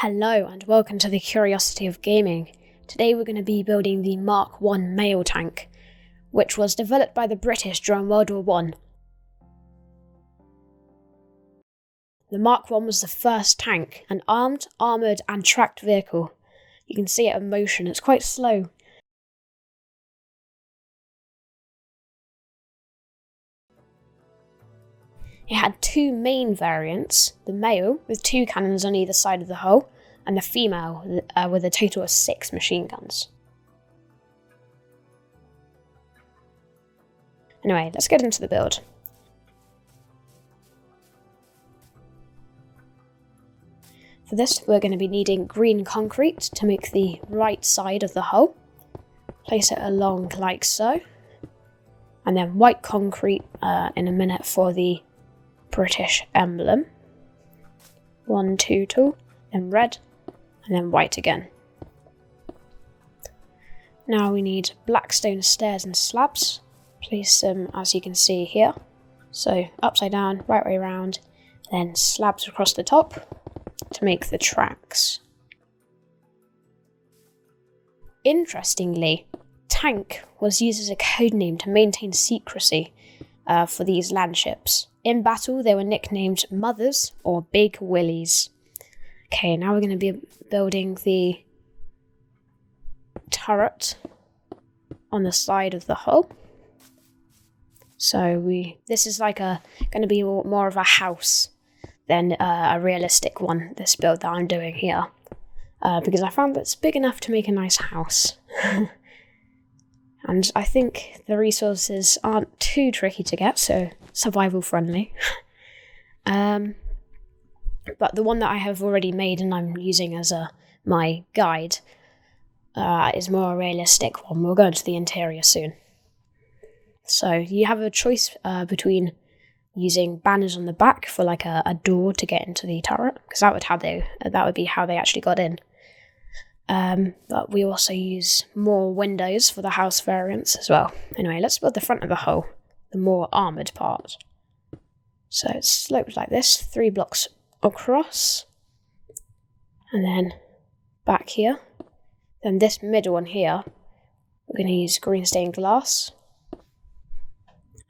Hello and welcome to the Curiosity of Gaming. Today we're going to be building the Mark 1 mail tank, which was developed by the British during World War 1. The Mark 1 was the first tank, an armed, armoured and tracked vehicle. You can see it in motion, it's quite slow. It had two main variants, the male with 2 cannons on either side of the hull, and the female with a total of 6 machine guns. Anyway, let's get into the build. For this, we're going to be needing green concrete to make the right side of the hull. Place it along like so. And then white concrete in a minute for the British emblem. 1, 2 tool, then red, and then white again. Now we need black stone stairs and slabs. Place them as you can see here. So upside down, right way around, then slabs across the top to make the tracks. Interestingly, tank was used as a code name to maintain secrecy for these land ships. In battle, they were nicknamed Mothers or Big Willies. Okay, now we're going to be building the turret on the side of the hull. So this is like going to be more of a house than a realistic one, this build that I'm doing here. Because I found that it's big enough to make a nice house. And I think the resources aren't too tricky to get, so survival friendly. But the one that I have already made and I'm using as my guide is more a realistic one. We'll go into the interior soon. So you have a choice between using banners on the back for like a door to get into the turret, because that would be how they actually got in. But we also use more windows for the house variants as well. Anyway, let's build the front of the hull, the more armoured part. So it's sloped like this, 3 blocks across, and then back here. Then this middle one here, we're going to use green stained glass.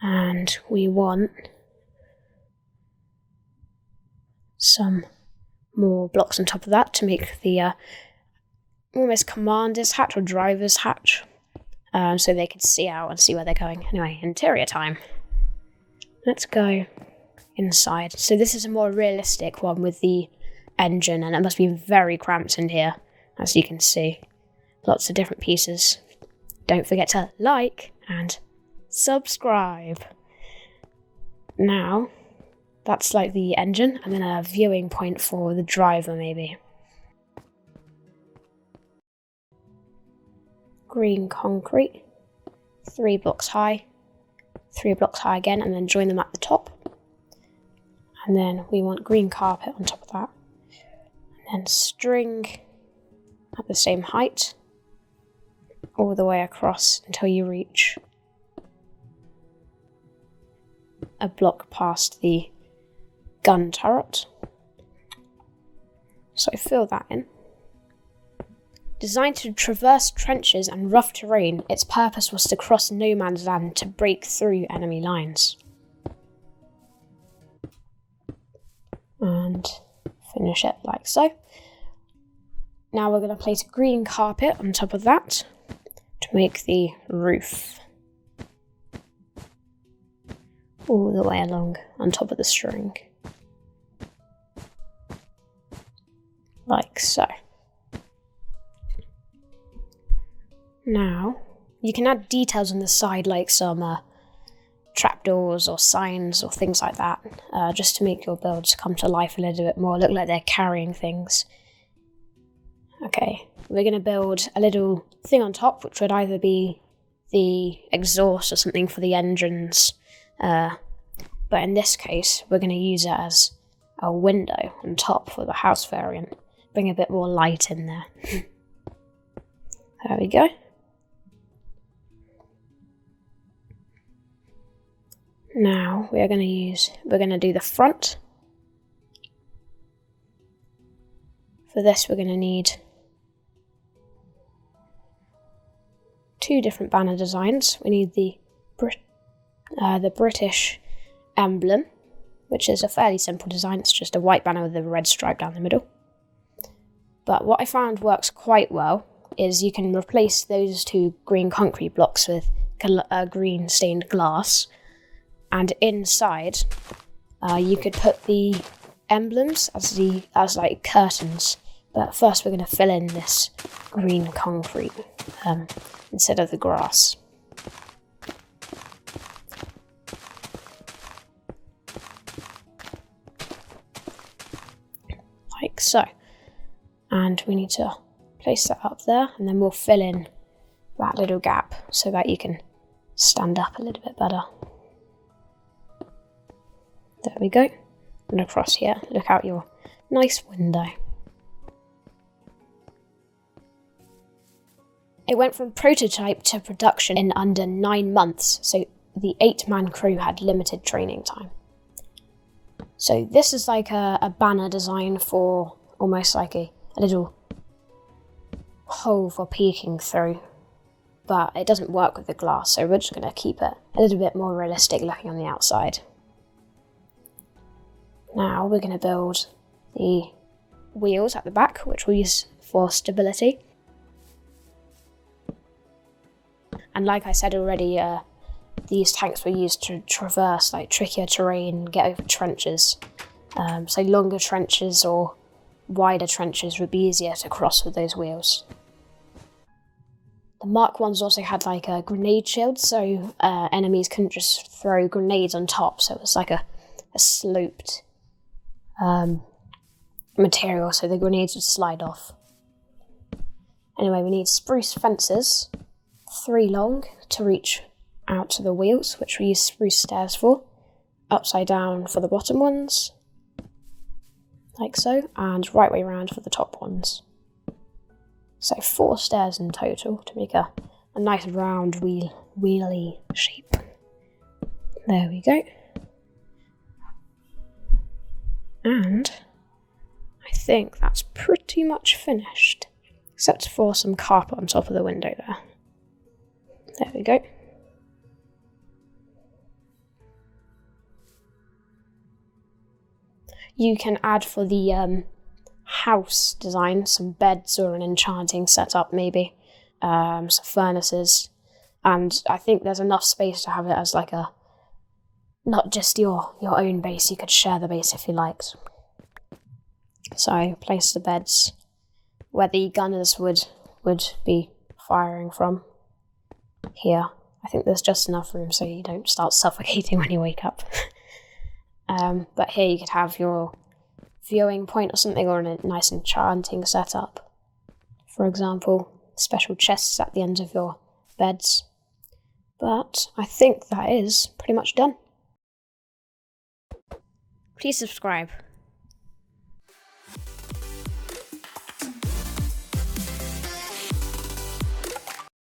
And we want some more blocks on top of that to make the almost commander's hatch or driver's hatch, so they can see out and see where they're going. Anyway, interior time. Let's go inside. So this is a more realistic one with the engine, and it must be very cramped in here, as you can see. Lots of different pieces. Don't forget to like and subscribe. Now, that's like the engine, and then a viewing point for the driver maybe. Green concrete, 3 blocks high, 3 blocks high again, and then join them at the top. And then we want green carpet on top of that. And then string at the same height, all the way across until you reach a block past the gun turret. So fill that in. Designed to traverse trenches and rough terrain, its purpose was to cross no man's land to break through enemy lines. And finish it like so. Now we're going to place a green carpet on top of that to make the roof. All the way along on top of the string. Like so. Now, you can add details on the side like some trapdoors or signs or things like that, just to make your builds come to life a little bit more, look like they're carrying things. Okay, we're going to build a little thing on top, which would either be the exhaust or something for the engines, but in this case, we're going to use it as a window on top for the house variant. Bring a bit more light in there. There we go. Now we're going to do the front. For For this, we're going to need 2 different banner designs. We need the British Emblem, which is a fairly simple design. It's just a white banner with a red stripe down the middle. But what I found works quite well is you can replace those 2 green concrete blocks with green stained glass, and inside you could put the emblems as like curtains. But first we're going to fill in this green concrete instead of the grass. Like so. And we need to place that up there, and then we'll fill in that little gap so that you can stand up a little bit better. There we go. And across here, look out your nice window. It went from prototype to production in under 9 months, so the 8-man crew had limited training time. So this is like a banner design for almost like a little hole for peeking through, but it doesn't work with the glass, so we're just going to keep it a little bit more realistic looking on the outside. Now we're going to build the wheels at the back, which we'll use for stability. And like I said already, these tanks were used to traverse like trickier terrain, get over trenches. So longer trenches or wider trenches would be easier to cross with those wheels. The Mark 1s also had like a grenade shield, so enemies couldn't just throw grenades on top, so it was like a sloped material, so the grenades would slide off. Anyway, we need spruce fences, 3 long, to reach out to the wheels, which we use spruce stairs for, upside down for the bottom ones, like so, and right way around for the top ones. So 4 stairs in total to make a nice round wheelie shape. There we go. And I think that's pretty much finished, except for some carpet on top of the window there. There we go. You can add for the house design some beds or an enchanting setup maybe, some furnaces, and I think there's enough space to have it as like a, not just your own base, you could share the base if you liked. So place the beds where the gunners would be firing from. Here, I think there's just enough room so you don't start suffocating when you wake up. But here you could have your viewing point or something, or a nice enchanting setup. For example, special chests at the end of your beds. But I think that is pretty much done. Please subscribe.